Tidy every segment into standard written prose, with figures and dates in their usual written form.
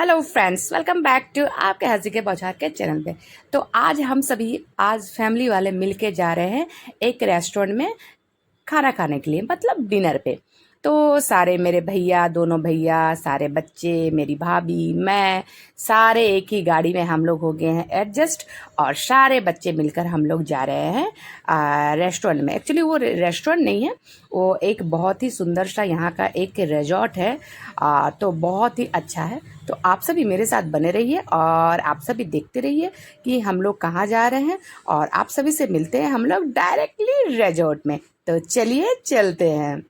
Hello friends, welcome back to आपके हंसी के बौछार के चैनल पे। तो आज फैमिली वाले मिलके जा रहे हैं एक रेस्टोरेंट में खाना खाने के लिए, मतलब डिनर पे। तो सारे मेरे भैया, दोनों भैया, सारे बच्चे, मेरी भाभी, मैं, सारे एक ही गाड़ी में हम लोग हो गए हैं एडजस्ट। और सारे बच्चे मिलकर हम लोग जा रहे हैं रेस्टोरेंट में। एक्चुअली वो रेस्टोरेंट नहीं है, वो एक बहुत ही सुंदर सा यहाँ का एक रिजॉर्ट है। तो बहुत ही अच्छा है। तो आप सभी मेरे साथ बने रहिए और आप सभी देखते रहिए कि हम लोग कहाँ जा रहे हैं। और आप सभी से मिलते हैं हम लोग डायरेक्टली रिजॉर्ट में। तो चलिए चलते हैं।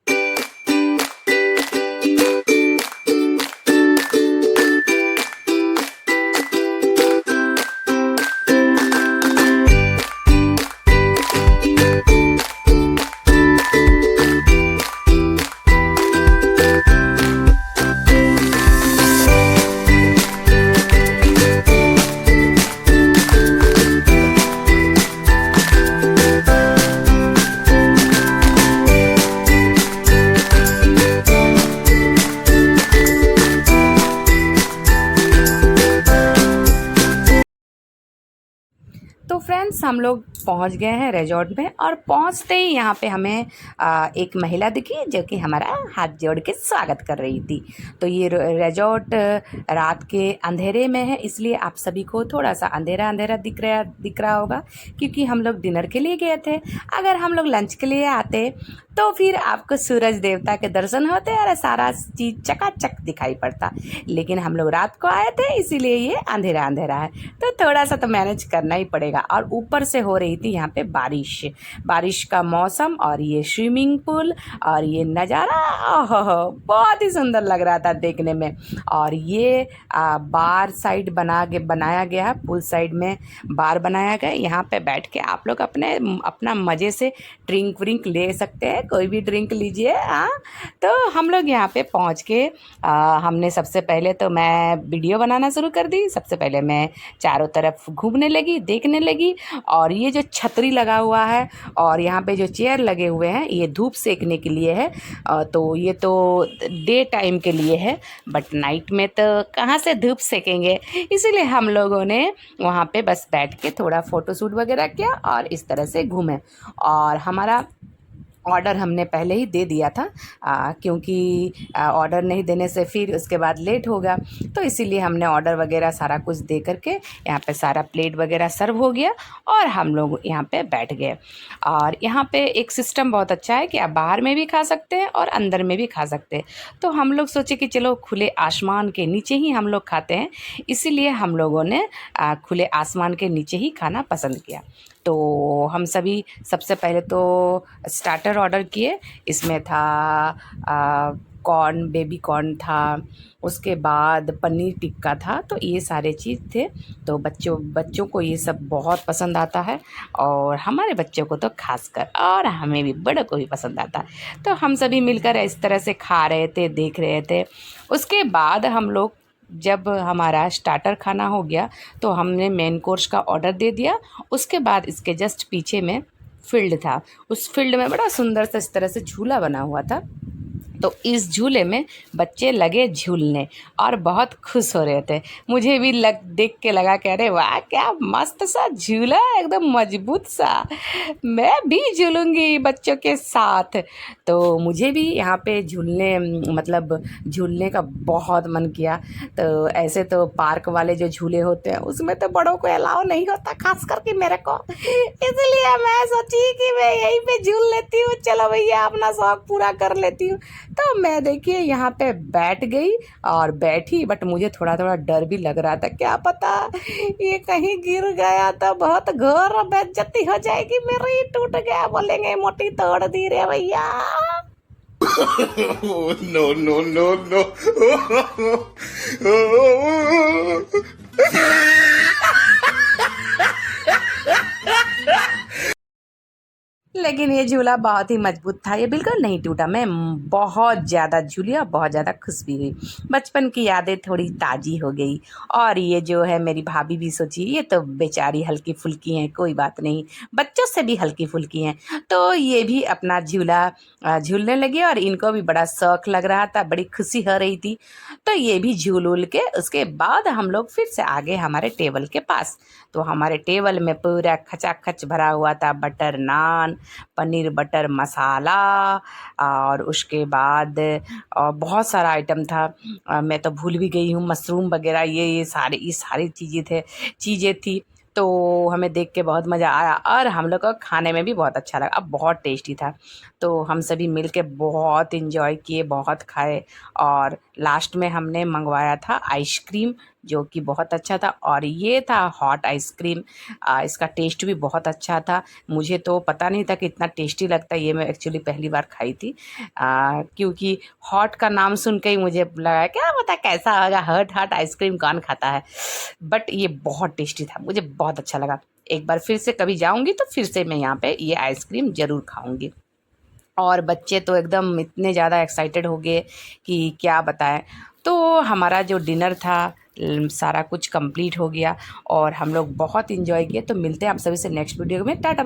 तो फ्रेंड्स, हम लोग पहुंच गए हैं रिजॉर्ट में और पहुंचते ही यहाँ पे हमें एक महिला दिखी जो कि हमारा हाथ जोड़ के स्वागत कर रही थी। तो ये रिजॉर्ट रात के अंधेरे में है, इसलिए आप सभी को थोड़ा सा अंधेरा अंधेरा दिख रहा होगा, क्योंकि हम लोग डिनर के लिए गए थे। अगर हम लोग लंच के लिए आते तो फिर आपको सूरज देवता के दर्शन होते और सारा चीज़ चकाचक दिखाई पड़ता। लेकिन हम लोग रात को आए थे, इसीलिए ये अंधेरा अंधेरा है। तो थोड़ा सा तो मैनेज करना ही पड़ेगा। और ऊपर से हो रही थी यहाँ पे बारिश का मौसम, और ये स्विमिंग पूल और ये नज़ारा, ओहो बहुत ही सुंदर लग रहा था देखने में। और ये बार साइड बनाया गया है, पूल साइड में बार बनाया गया। यहाँ पे बैठ के आप लोग अपना मज़े से ड्रिंक व्रिंक ले सकते हैं, कोई भी ड्रिंक लीजिए। हाँ, तो हम लोग यहाँ पे पहुँच के हमने सबसे पहले तो मैं वीडियो बनाना शुरू कर दी। सबसे पहले मैं चारों तरफ घूमने लगी, देखने लगी। और ये जो छतरी लगा हुआ है और यहाँ पे जो चेयर लगे हुए हैं, ये धूप सेकने के लिए है। तो ये तो डे टाइम के लिए है, बट नाइट में तो कहाँ से धूप सेकेंगे, इसीलिए हम लोगों ने वहाँ पे बस बैठ के थोड़ा फ़ोटोशूट वगैरह किया और इस तरह से घूमे। और हमारा ऑर्डर हमने पहले ही दे दिया था, क्योंकि ऑर्डर नहीं देने से फिर उसके बाद लेट होगा। तो इसीलिए हमने ऑर्डर वगैरह सारा कुछ दे करके यहाँ पे सारा प्लेट वगैरह सर्व हो गया और हम लोग यहाँ पे बैठ गए। और यहाँ पे एक सिस्टम बहुत अच्छा है कि आप बाहर में भी खा सकते हैं और अंदर में भी खा सकते हैं। तो हम लोग सोचे कि चलो खुले आसमान के नीचे ही हम लोग खाते हैं, इसीलिए हम लोगों ने खुले आसमान के नीचे ही खाना पसंद किया। तो हम सभी सबसे पहले तो स्टार्टर ऑर्डर किए। इसमें था कॉर्न, बेबी कॉर्न था, उसके बाद पनीर टिक्का था। तो ये सारे चीज़ थे। तो बच्चों को ये सब बहुत पसंद आता है, और हमारे बच्चों को तो खासकर, और हमें भी, बड़ों को भी पसंद आता है। तो हम सभी मिलकर इस तरह से खा रहे थे, देख रहे थे। उसके बाद हम लोग, जब हमारा स्टार्टर खाना हो गया, तो हमने मेन कोर्स का ऑर्डर दे दिया। उसके बाद इसके जस्ट पीछे में फील्ड था। उस फील्ड में बड़ा सुंदर सा इस तरह से झूला बना हुआ था। तो इस झूले में बच्चे लगे झूलने और बहुत खुश हो रहे थे। मुझे भी देख के लगा कि अरे वाह, क्या मस्त सा झूला, एकदम मजबूत सा, मैं भी झूलूंगी बच्चों के साथ। तो मुझे भी यहाँ पे झूलने का बहुत मन किया। तो ऐसे तो पार्क वाले जो झूले होते हैं उसमें तो बड़ों को अलाउ नहीं होता, खास करके मेरे को, इसलिए मैं सोची कि मैं यहीं पे झूल लेती हूँ। चलो भैया, अपना शौक पूरा कर लेती हूँ। तो मैं देखिए यहाँ पे बैठ गई और बैठी, बट मुझे थोड़ा थोड़ा डर भी लग रहा था, क्या पता ये कहीं गिर गया तो बहुत घोर बेइज्जती हो जाएगी मेरी, टूट गया बोलेंगे मोटी तोड़ दी रे भैया। No, no, no, no. लेकिन ये झूला बहुत ही मजबूत था, ये बिल्कुल नहीं टूटा। मैं बहुत ज़्यादा झूली और बहुत ज़्यादा खुश भी हुई। बचपन की यादें थोड़ी ताज़ी हो गई। और ये जो है मेरी भाभी भी सोची ये तो बेचारी हल्की फुल्की हैं, कोई बात नहीं, बच्चों से भी हल्की फुल्की हैं। तो ये भी अपना झूला झूलने लगी और इनको भी बड़ा शौक लग रहा था, बड़ी खुशी हो रही थी। तो ये भी झूल उल के उसके बाद हम लोग फिर से आ गए हमारे टेबल के पास। तो हमारे टेबल में पूरा खचाखच भरा हुआ था बटर नान, पनीर बटर मसाला, और उसके बाद बहुत सारा आइटम था। मैं तो भूल भी गई हूँ, मशरूम वगैरह ये सारी चीज़ें थी। तो हमें देख के बहुत मज़ा आया और हम लोग को खाने में भी बहुत अच्छा लगा, अब बहुत टेस्टी था। तो हम सभी मिल के बहुत इन्जॉय किए, बहुत खाए। और लास्ट में हमने मंगवाया था आइसक्रीम, जो कि बहुत अच्छा था, और ये था हॉट आइसक्रीम। इसका टेस्ट भी बहुत अच्छा था। मुझे तो पता नहीं था कि इतना टेस्टी लगता है, ये मैं एक्चुअली पहली बार खाई थी। क्योंकि हॉट का नाम सुन के ही मुझे लगा क्या पता कैसा होगा, हॉट हॉट आइसक्रीम कौन खाता है। बट ये बहुत टेस्टी था, मुझे बहुत अच्छा लगा। एक बार फिर से कभी जाऊंगी तो फिर से मैं यहाँ पे ये आइसक्रीम ज़रूर खाऊंगी। और बच्चे तो एकदम इतने ज़्यादा एक्साइटेड हो गए कि क्या बताएं। तो हमारा जो डिनर था सारा कुछ कंप्लीट हो गया और हम लोग बहुत इंजॉय किए। तो मिलते हैं आप सभी से नेक्स्ट वीडियो में। टाटा।